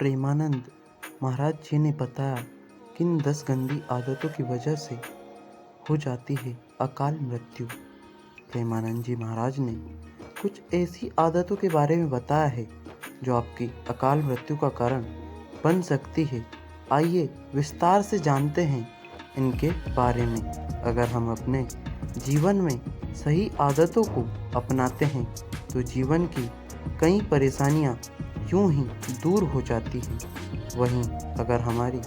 प्रेमानंद महाराज जी ने बताया किन 10 गंदी आदतों की वजह से हो जाती है अकाल मृत्यु। प्रेमानंद जी महाराज ने कुछ ऐसी आदतों के बारे में बताया है जो आपकी अकाल मृत्यु का कारण बन सकती है। आइए विस्तार से जानते हैं इनके बारे में। अगर हम अपने जीवन में सही आदतों को अपनाते हैं तो जीवन की कई परेशानियां यूं ही दूर हो जाती हैं। वहीं अगर हमारी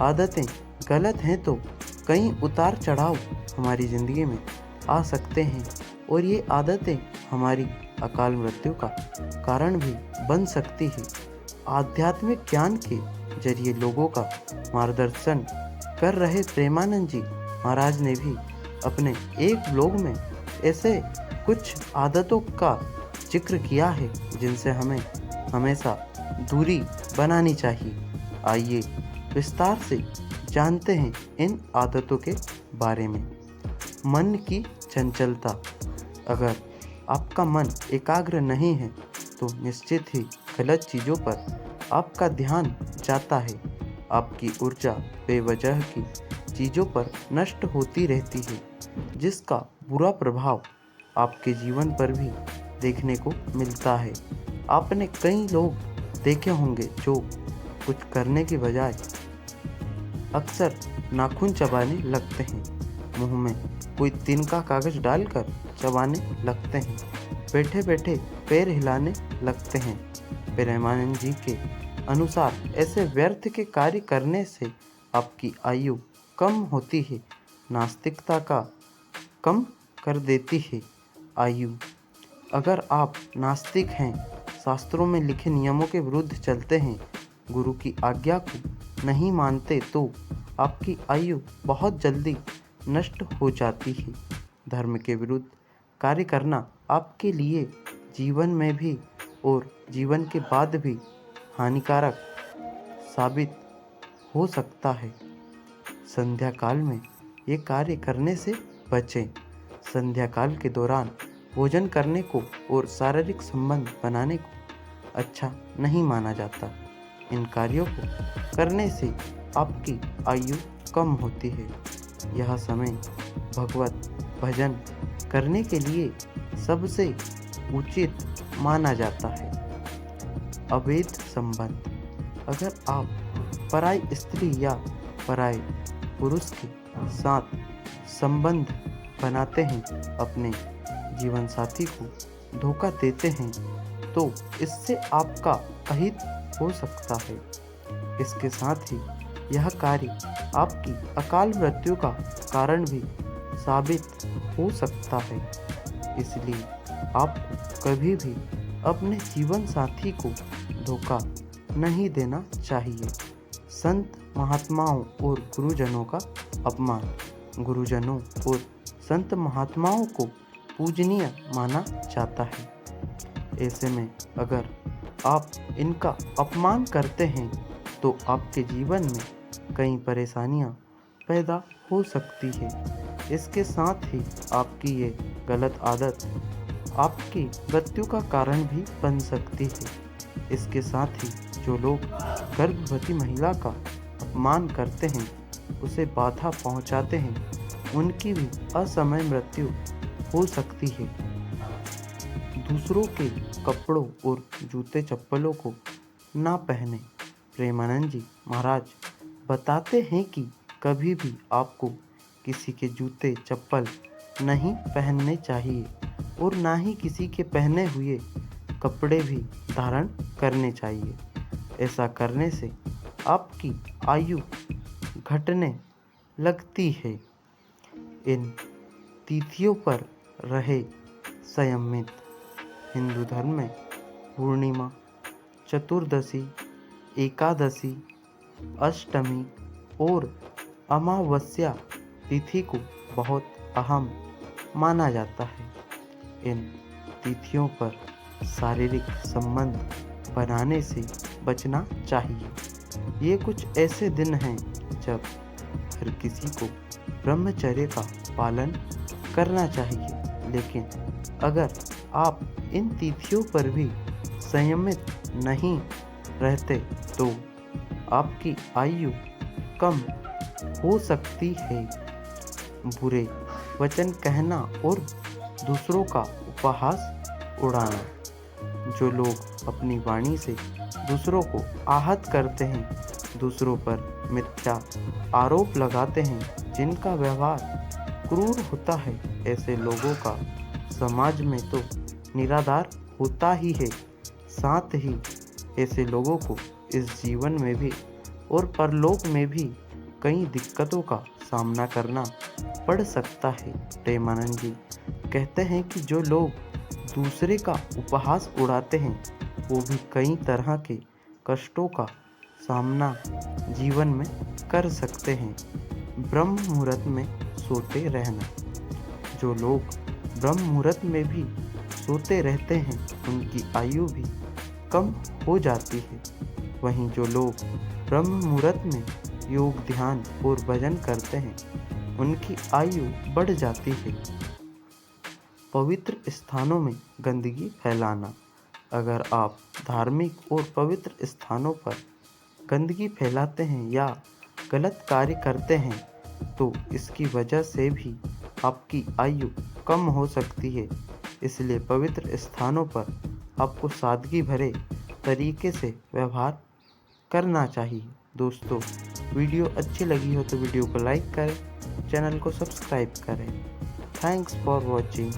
आदतें गलत हैं तो कई उतार चढ़ाव हमारी ज़िंदगी में आ सकते हैं और ये आदतें हमारी अकाल मृत्यु का कारण भी बन सकती है। आध्यात्मिक ज्ञान के जरिए लोगों का मार्गदर्शन कर रहे प्रेमानंद जी महाराज ने भी अपने एक ब्लॉग में ऐसे कुछ आदतों का जिक्र किया है जिनसे हमें हमेशा दूरी बनानी चाहिए। आइए विस्तार से जानते हैं इन आदतों के बारे में। मन की चंचलता। अगर आपका मन एकाग्र नहीं है तो निश्चित ही गलत चीज़ों पर आपका ध्यान जाता है। आपकी ऊर्जा बेवजह की चीज़ों पर नष्ट होती रहती है जिसका बुरा प्रभाव आपके जीवन पर भी देखने को मिलता है। आपने कई लोग देखे होंगे जो कुछ करने की बजाय अक्सर नाखून चबाने लगते हैं, मुंह में कोई तिनका कागज डालकर चबाने लगते हैं, बैठे बैठे पैर हिलाने लगते हैं। प्रेमानंद जी के अनुसार ऐसे व्यर्थ के कार्य करने से आपकी आयु कम होती है, नास्तिकता का कम कर देती है आयु। अगर आप नास्तिक हैं, शास्त्रों में लिखे नियमों के विरुद्ध चलते हैं, गुरु की आज्ञा को नहीं मानते तो आपकी आयु बहुत जल्दी नष्ट हो जाती है। धर्म के विरुद्ध कार्य करना आपके लिए जीवन में भी और जीवन के बाद भी हानिकारक साबित हो सकता है। संध्या काल में ये कार्य करने से बचें। संध्या काल के दौरान भोजन करने को और शारीरिक संबंध बनाने को अच्छा नहीं माना जाता। इन कार्यों को करने से आपकी आयु कम होती है। यह समय भगवत भजन करने के लिए सबसे उचित माना जाता है। अवैध संबंध। अगर आप पराई स्त्री या पराये पुरुष के साथ संबंध बनाते हैं, अपने जीवन साथी को धोखा देते हैं तो इससे आपका अहित हो सकता है। इसके साथ ही यह कार्य आपकी अकाल मृत्यु का कारण भी साबित हो सकता है। इसलिए आपको कभी भी अपने जीवन साथी को धोखा नहीं देना चाहिए। संत महात्माओं और गुरुजनों का अपमान। गुरुजनों और संत महात्माओं को पूजनीय माना जाता है। ऐसे में अगर आप इनका अपमान करते हैं तो आपके जीवन में कई परेशानियां पैदा हो सकती है। इसके साथ ही आपकी ये गलत आदत आपकी मृत्यु का कारण भी बन सकती है। इसके साथ ही जो लोग गर्भवती महिला का अपमान करते हैं, उसे बाधा पहुंचाते हैं, उनकी भी असमय मृत्यु हो सकती है। दूसरों के कपड़ों और जूते चप्पलों को ना पहने। प्रेमानंद जी महाराज बताते हैं कि कभी भी आपको किसी के जूते चप्पल नहीं पहनने चाहिए और ना ही किसी के पहने हुए कपड़े भी धारण करने चाहिए। ऐसा करने से आपकी आयु घटने लगती है। इन तिथियों पर रहे संयमित। हिंदू धर्म में पूर्णिमा, चतुर्दशी, एकादशी, अष्टमी और अमावस्या तिथि को बहुत अहम माना जाता है। इन तिथियों पर शारीरिक संबंध बनाने से बचना चाहिए। ये कुछ ऐसे दिन हैं जब हर किसी को ब्रह्मचर्य का पालन करना चाहिए, लेकिन अगर आप इन तिथियों पर भी संयमित नहीं रहते तो आपकी आयु कम हो सकती है। बुरे वचन कहना और दूसरों का उपहास उड़ाना। जो लोग अपनी वाणी से दूसरों को आहत करते हैं, दूसरों पर मिथ्या आरोप लगाते हैं, जिनका व्यवहार क्रूर होता है, ऐसे लोगों का समाज में तो निरादर होता ही है। साथ ही ऐसे लोगों को इस जीवन में भी और परलोक में भी कई दिक्कतों का सामना करना पड़ सकता है। प्रेमानंद जी कहते हैं कि जो लोग दूसरे का उपहास उड़ाते हैं, वो भी कई तरह के कष्टों का सामना जीवन में कर सकते हैं। ब्रह्म मुहूर्त में सोते रहना। जो लोग ब्रह्म मुहूर्त में भी सोते रहते हैं, उनकी आयु भी कम हो जाती है। वहीं जो लोग ब्रह्म मुहूर्त में योग, ध्यान और भजन करते हैं, उनकी आयु बढ़ जाती है। पवित्र स्थानों में गंदगी फैलाना। अगर आप धार्मिक और पवित्र स्थानों पर गंदगी फैलाते हैं या गलत कार्य करते हैं, तो इसकी वजह से भी आपकी आयु कम हो सकती है। इसलिए पवित्र स्थानों पर आपको सादगी भरे तरीके से व्यवहार करना चाहिए। दोस्तों, वीडियो अच्छी लगी हो तो वीडियो को लाइक करें, चैनल को सब्सक्राइब करें। Thanks for watching.